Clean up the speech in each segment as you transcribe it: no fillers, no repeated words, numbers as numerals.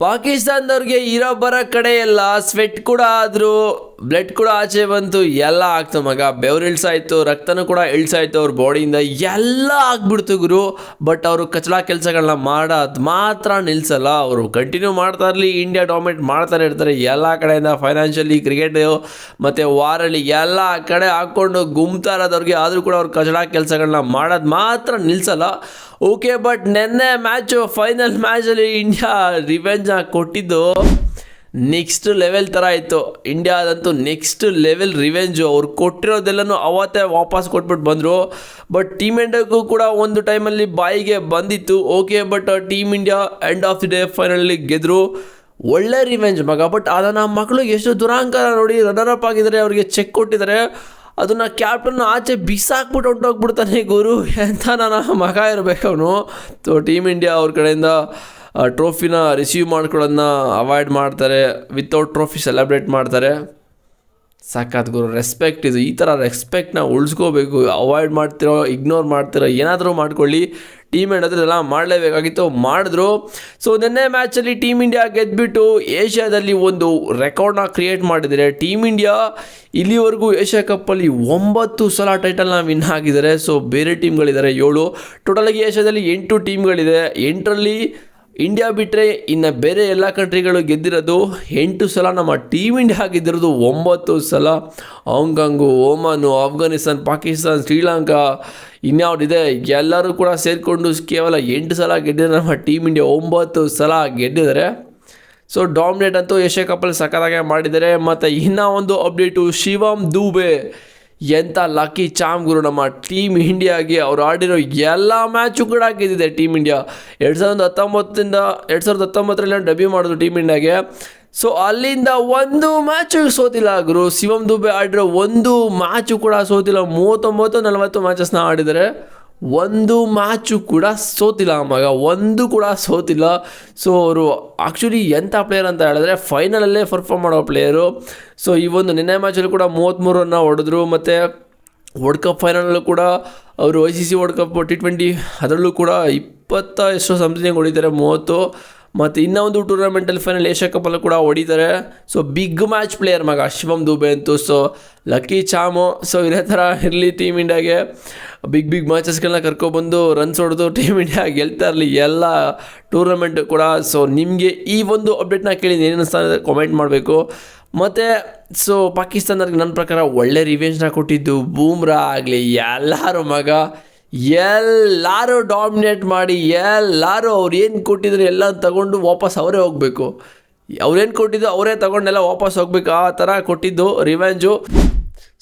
ಪಾಕಿಸ್ತಾನದವ್ರಿಗೆ ಇರೋ ಬರೋ ಕಡೆ ಎಲ್ಲ ಸ್ವೆಟ್ ಕೂಡ ಆದರೂ ಬ್ಲಡ್ ಕೂಡ ಆಚೆ ಬಂತು, ಎಲ್ಲ ಆಗ್ತು ಮಗ. ಬೆವರಿಳ್ಸಾಯ್ತು, ರಕ್ತನೂ ಕೂಡ ಇಳಿಸಾಯ್ತು ಅವ್ರ ಬಾಡಿಯಿಂದ, ಎಲ್ಲ ಆಗ್ಬಿಡ್ತು ಗುರು. ಬಟ್ ಅವರು ಕಚಡ ಕೆಲಸಗಳನ್ನ ಮಾಡೋದು ಮಾತ್ರ ನಿಲ್ಲಿಸಲ್ಲ. ಅವರು ಕಂಟಿನ್ಯೂ ಮಾಡ್ತಾ ಇರಲಿ, ಇಂಡಿಯಾ ಡಾಮಿನೇಟ್ ಮಾಡ್ತಾನೆ ಇರ್ತಾರೆ ಎಲ್ಲ ಕಡೆಯಿಂದ. ಫೈನಾನ್ಷಿಯಲಿ, ಕ್ರಿಕೆಟು ಮತ್ತು ವಾರಲ್ಲಿ ಎಲ್ಲ ಕಡೆ ಹಾಕ್ಕೊಂಡು ಗುಮ್ತಾ ಇರೋದವ್ರಿಗೆ, ಆದರೂ ಕೂಡ ಅವ್ರು ಕಚಡ ಕೆಲಸಗಳನ್ನ ಮಾಡೋದು ಮಾತ್ರ ನಿಲ್ಲಿಸಲ್ಲ. ಓಕೆ, ಬಟ್ ನೆನ್ನೆ ಮ್ಯಾಚು, ಫೈನಲ್ ಮ್ಯಾಚಲ್ಲಿ ಇಂಡಿಯಾ ರಿವೆಂಜ್ ಕೊಟ್ಟಿದ್ದು ನೆಕ್ಸ್ಟ್ ಲೆವೆಲ್ ಥರ ಇತ್ತು. ಇಂಡಿಯಾದಂತೂ ನೆಕ್ಸ್ಟ್ ಲೆವೆಲ್ ರಿವೆಂಜು. ಅವ್ರು ಕೊಟ್ಟಿರೋದೆಲ್ಲನೂ ಅವತ್ತೇ ವಾಪಸ್ ಕೊಟ್ಬಿಟ್ಟು ಬಂದರು. ಬಟ್ ಟೀಮ್ ಇಂಡಿಯಾಗೂ ಕೂಡ ಒಂದು ಟೈಮಲ್ಲಿ ಬಾಯಿಗೆ ಬಂದಿತ್ತು. Okay, but team India end of the day ಫೈನಲಲ್ಲಿ ಗೆದ್ದರು. ಒಳ್ಳೆ ರಿವೆಂಜ್ ಮಗ. ಬಟ್ ಅದನ್ನು ಮಕ್ಕಳು ಎಷ್ಟು ದುರಾಂಕಾರ ನೋಡಿ, ರನ್ನರ್ ಅಪ್ ಆಗಿದ್ದಾರೆ, ಅವ್ರಿಗೆ ಚೆಕ್ ಕೊಟ್ಟಿದ್ದಾರೆ. ಅದನ್ನು ಕ್ಯಾಪ್ಟನ್ ಆಚೆ ಬಿಸಾಕ್ಬಿಟ್ಟು ಹೊಂಟೋಗ್ಬಿಡ್ತಾನೆ ಗುರು. ಎಂಥ ನನ್ನ ಮಗ ಇರಬೇಕು ಅವನು. ಸೊ ಟೀಮ್ ಇಂಡಿಯಾ ಅವ್ರ ಕಡೆಯಿಂದ ಟ್ರೋಫಿನ ರಿಸೀವ್ ಮಾಡ್ಕೊಳ್ಳೋದನ್ನ ಅವಾಯ್ಡ್ ಮಾಡ್ತಾರೆ, ವಿತೌಟ್ ಟ್ರೋಫಿ ಸೆಲೆಬ್ರೇಟ್ ಮಾಡ್ತಾರೆ. ಸಾಕಾತ್ ಗುರು, ರೆಸ್ಪೆಕ್ಟ್ ಇದು. ಈ ಥರ ರೆಸ್ಪೆಕ್ಟ್ನ ಉಳಿಸ್ಕೋಬೇಕು. ಅವಾಯ್ಡ್ ಮಾಡ್ತಿರೋ, ಇಗ್ನೋರ್ ಮಾಡ್ತಿರೋ, ಏನಾದರೂ ಮಾಡ್ಕೊಳ್ಳಿ. ಟೀಮ್ ಇಂಡಿಯಾದೆಲ್ಲ ಮಾಡಲೇಬೇಕಾಗಿತ್ತು, ಮಾಡಿದ್ರು. ಸೊ ನಿನ್ನೆ ಮ್ಯಾಚಲ್ಲಿ ಟೀಮ್ ಇಂಡಿಯಾ ಗೆದ್ದುಬಿಟ್ಟು ಏಷ್ಯಾದಲ್ಲಿ ಒಂದು ರೆಕಾರ್ಡ್ನ ಕ್ರಿಯೇಟ್ ಮಾಡಿದ್ದಾರೆ. ಟೀಮ್ ಇಂಡಿಯಾ ಇಲ್ಲಿವರೆಗೂ ಏಷ್ಯಾ ಕಪ್ಪಲ್ಲಿ 9 ಸಲ ಟೈಟಲ್ನ ವಿನ್ ಆಗಿದ್ದಾರೆ. ಸೊ ಬೇರೆ ಟೀಮ್ಗಳಿದ್ದಾರೆ 7. ಟೋಟಲಾಗಿ ಏಷ್ಯಾದಲ್ಲಿ 8 ಟೀಮ್ಗಳಿದೆ. 8ರಲ್ಲಿ ಇಂಡಿಯಾ ಬಿಟ್ಟರೆ ಇನ್ನು ಬೇರೆ ಎಲ್ಲ ಕಂಟ್ರಿಗಳು ಗೆದ್ದಿರೋದು 8 ಸಲ. ನಮ್ಮ ಟೀಮ್ ಇಂಡಿಯಾ ಗೆದ್ದಿರೋದು 9 ಸಲ. ಹಾಂಗ್ಕಾಂಗು, ಒಮಾನು, ಆಫ್ಘಾನಿಸ್ತಾನ್, ಪಾಕಿಸ್ತಾನ್, ಶ್ರೀಲಂಕಾ, ಇನ್ಯಾವುದಿದೆ ಎಲ್ಲರೂ ಕೂಡ ಸೇರಿಕೊಂಡು ಕೇವಲ 8 ಸಲ ಗೆದ್ದಿದ್ದಾರೆ. ನಮ್ಮ ಟೀಮ್ ಇಂಡಿಯಾ 9 ಸಲ ಗೆದ್ದಿದ್ದಾರೆ. ಸೊ ಡಾಮಿನೇಟ್ ಅಂತೂ ಏಷ್ಯಾ ಕಪ್ಪಲ್ಲಿ ಸಖತ್ತಾಗೆ ಮಾಡಿದ್ದಾರೆ. ಮತ್ತು ಇನ್ನೂ ಒಂದು ಅಪ್ಡೇಟು, ಶಿವಮ್ ದೂಬೆ ಎಂಥ ಲಕ್ಕಿ ಚಾಮ್ ಗುರು ನಮ್ಮ ಟೀಮ್ ಇಂಡಿಯಾಗೆ. ಅವ್ರು ಆಡಿರೋ ಎಲ್ಲ ಮ್ಯಾಚು ಕೂಡ ಗೆದ್ದಿದೆ ಟೀಮ್ ಇಂಡಿಯಾ. 2019ರಲ್ಲಿ ಡೆಬ್ಯೂ ಮಾಡಿದ್ರು ಟೀಮ್ ಇಂಡಿಯಾಗೆ. ಸೊ ಅಲ್ಲಿಂದ ಒಂದು ಮ್ಯಾಚು ಸೋತಿಲ್ಲ ಗುರು. ಶಿವಮ್ ದುಬೆ ಆಡಿರೋ ಒಂದು ಮ್ಯಾಚು ಕೂಡ ಸೋತಿಲ್ಲ. 39-40 ಮ್ಯಾಚಸ್ನ ಆಡಿದ್ದಾರೆ, ಒಂದು ಮ್ಯಾಚು ಕೂಡ ಸೋತಿಲ್ಲ ಮಗ, ಒಂದು ಕೂಡ ಸೋತಿಲ್ಲ. ಸೊ ಅವರು ಆ್ಯಕ್ಚುಲಿ ಎಂಥ ಪ್ಲೇಯರ್ ಅಂತ ಹೇಳಿದ್ರೆ ಫೈನಲಲ್ಲೇ ಪರ್ಫಾರ್ಮ್ ಮಾಡೋ ಪ್ಲೇಯರು. ಸೊ ಈ ಒಂದು ನಿನ್ನೆ ಮ್ಯಾಚಲ್ಲಿ ಕೂಡ 33 ರನ್ನ ಹೊಡೆದ್ರು. ಮತ್ತು ವರ್ಲ್ಡ್ ಕಪ್ ಫೈನಲಲ್ಲೂ ಕೂಡ ಅವರು ICC ವರ್ಲ್ಡ್ ಕಪ್ T20 ಅದರಲ್ಲೂ ಕೂಡ 20 ಎಷ್ಟೋ ಸಮಥಿಂಗ್ ಹೊಡಿತಾರೆ, 30. ಮತ್ತು ಇನ್ನೂ ಒಂದು ಟೂರ್ನಮೆಂಟಲ್ಲಿ ಫೈನಲ್ ಏಷ್ಯಾ ಕಪ್ಪಲ್ಲೂ ಕೂಡ ಹೊಡಿತಾರೆ. ಸೊ ಬಿಗ್ ಮ್ಯಾಚ್ ಪ್ಲೇಯರ್ ಮಗ ಶಿವಮ್ ದುಬೆ ಅಂತೂ. So lucky Chamu. ಸೊ ಇದೇ ಥರ ಇರಲಿ ಟೀಮ್ ಇಂಡಿಯಾಗೆ. ಬಿಗ್ ಮ್ಯಾಚಸ್ಗಳನ್ನ ಕರ್ಕೊಬಂದು ರನ್ಸ್ ಹೊಡೆದು ಟೀಮ್ ಇಂಡಿಯಾ ಗೆಲ್ತಾ ಇರಲಿ ಎಲ್ಲ ಟೂರ್ನಮೆಂಟ್ ಕೂಡ. ಸೊ ನಿಮಗೆ ಈ ಒಂದು ಅಪ್ಡೇಟ್ನ ಕೇಳಿ ಏನು ಅನ್ನಿಸ್ತಾ ಇದೆ ಕಾಮೆಂಟ್ ಮಾಡಬೇಕು. ಮತ್ತು ಸೊ ಪಾಕಿಸ್ತಾನದವ್ರಿಗೆ ನನ್ನ ಪ್ರಕಾರ ಒಳ್ಳೆ ರಿವೆಂಜ್ನ ಕೊಟ್ಟಿದ್ದು. ಬೂಮ್ರಾ ಆಗಲಿ ಎಲ್ಲರೂ ಮಗ, ಎಲ್ಲರೂ ಡಾಮಿನೇಟ್ ಮಾಡಿ, ಎಲ್ಲರೂ ಅವ್ರು ಏನು ಕೊಟ್ಟಿದ್ರು ಎಲ್ಲ ತಗೊಂಡು ವಾಪಸ್ ಅವರೇ ಹೋಗಬೇಕು. ಅವ್ರೇನು ಕೊಟ್ಟಿದ್ದು ಅವರೇ ತಗೊಂಡೆಲ್ಲ ವಾಪಸ್ ಹೋಗ್ಬೇಕು, ಆ ಥರ ಕೊಟ್ಟಿದ್ದು ರಿವೆಂಜು.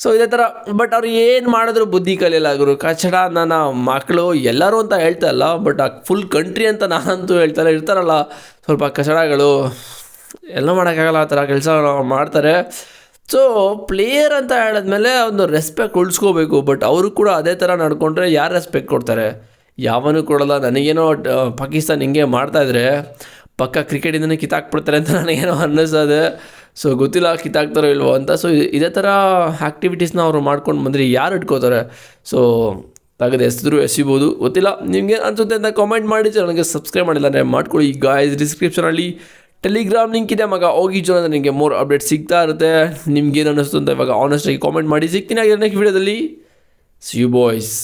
ಸೊ ಇದೇ ಥರ. ಬಟ್ ಅವ್ರು ಏನು ಮಾಡಿದ್ರು ಬುದ್ಧಿ ಕಲಿಯಲ್ಲ ಗುರು. ಕಚಡ ನನ್ನ ಮಕ್ಕಳು ಎಲ್ಲರೂ ಅಂತ ಹೇಳ್ತಾ ಇಲ್ಲ, ಬಟ್ ಆ ಫುಲ್ ಕಂಟ್ರಿ ಅಂತ ನಾನಂತೂ ಹೇಳ್ತಾರೆ. ಇರ್ತಾರಲ್ಲ ಸ್ವಲ್ಪ ಕಚಡಗಳು, ಎಲ್ಲ ಮಾಡೋಕ್ಕಾಗಲ್ಲ, ಆ ಥರ ಕೆಲಸ ಮಾಡ್ತಾರೆ. ಸೊ ಪ್ಲೇಯರ್ ಅಂತ ಹೇಳಿದ್ಮೇಲೆ ಒಂದು ರೆಸ್ಪೆಕ್ಟ್ ಉಳಿಸ್ಕೋಬೇಕು. ಬಟ್ ಅವರು ಕೂಡ ಅದೇ ಥರ ನಡ್ಕೊಂಡ್ರೆ ಯಾರು ರೆಸ್ಪೆಕ್ಟ್ ಕೊಡ್ತಾರೆ? ಯಾವನೂ ಕೊಡೋಲ್ಲ. ನನಗೇನೋ ಪಾಕಿಸ್ತಾನ ಹಿಂಗೆ ಮಾಡ್ತಾಯಿದ್ರೆ ಪಕ್ಕ ಕ್ರಿಕೆಟಿಂದನೇ ಕಿತ್ತಾಕ್ಬಿಡ್ತಾರೆ ಅಂತ ನನಗೇನೋ ಅನ್ನಿಸ್ತದೆ. ಸೊ ಗೊತ್ತಿಲ್ಲ ಕಿತ್ತಾಕ್ತಾರೋ ಇಲ್ವೋ ಅಂತ. ಸೊ ಇದೇ ಥರ ಆ್ಯಕ್ಟಿವಿಟೀಸ್ನ ಅವರು ಮಾಡ್ಕೊಂಡು ಬಂದರೆ ಯಾರು ಇಟ್ಕೋತಾರೆ? ಸೊ ತೆಗೆದು ಎಸಿಬೋದು, ಗೊತ್ತಿಲ್ಲ. ನಿಮಗೆ ಅನ್ಸುತ್ತೆ ಅಂತ ಕಾಮೆಂಟ್ ಮಾಡಿ. ನನಗೆ ಸಬ್ಸ್ಕ್ರೈಬ್ ಮಾಡಿಲ್ಲ ಅಂದರೆ ಮಾಡ್ಕೊಳ್ಳಿ. ಈಗ ಡಿಸ್ಕ್ರಿಪ್ಷನಲ್ಲಿ ಟೆಲಿಗ್ರಾಮ್ ಲಿಂಕ್ ಇದೆ ಮಗ, ಹೋಗಿ ಜೋನ್. ನಿಮಗೆ ಮೋರ್ ಅಪ್ಡೇಟ್ ಸಿಗ್ತಾ ಇರುತ್ತೆ. ನಿಮ್ಗೇನು ಅನ್ನಿಸ್ತು ಅಂತ ಇವಾಗ ಆನೆಸ್ಟಾಗಿ ಕಾಮೆಂಟ್ ಮಾಡಿ. ಸಿಗ್ತೀನಿ ನೆಕ್ಸ್ಟ್ ವೀಡಿಯೋದಲ್ಲಿ. See you boys.